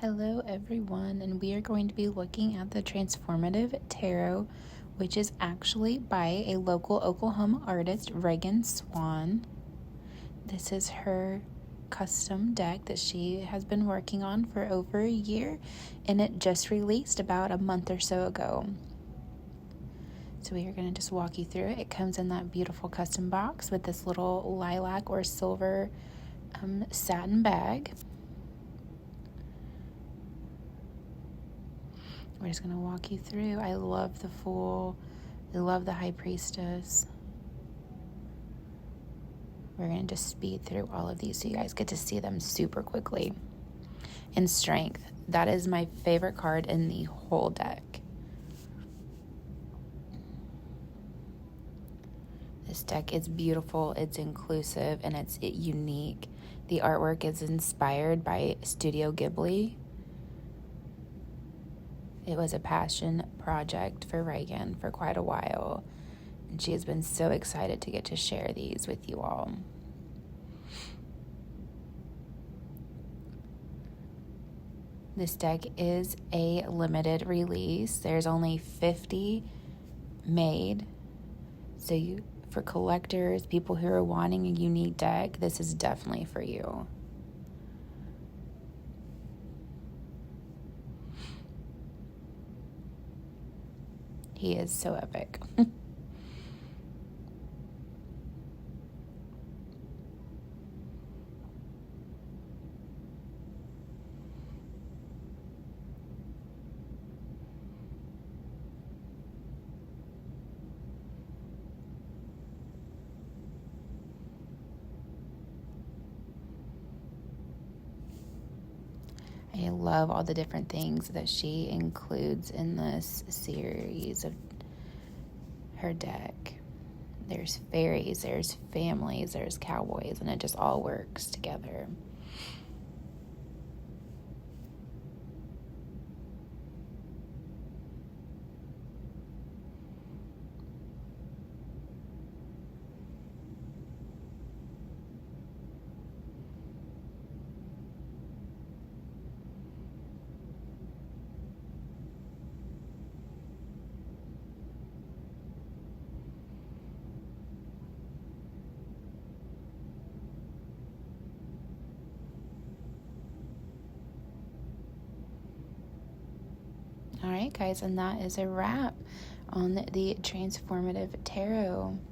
Hello everyone, and we are going to be looking at the Transformative Tarot, which is actually by a local Oklahoma artist, Regan Swan. This is her custom deck that she has been working on for over a year, and it just released about a month or so ago. So we are going to just walk you through it. It comes in that beautiful custom box with this little lilac or silver satin bag. We're just going to walk you through. I love the Fool. I love the High Priestess. We're going to just speed through all of these so you guys get to see them super quickly. And Strength. That is my favorite card in the whole deck. This deck is beautiful, it's inclusive, and it's unique. The artwork is inspired by Studio Ghibli. It was a passion project for Regan for quite a while, and she has been so excited to get to share these with you all. This deck is a limited release. There's only 50 made, so for collectors, people who are wanting a unique deck, this is definitely for you. He is so epic. I love all the different things that she includes in this series of her deck. There's fairies, there's families, there's cowboys, and it just all works together. All right, guys, and that is a wrap on the Transformative Tarot.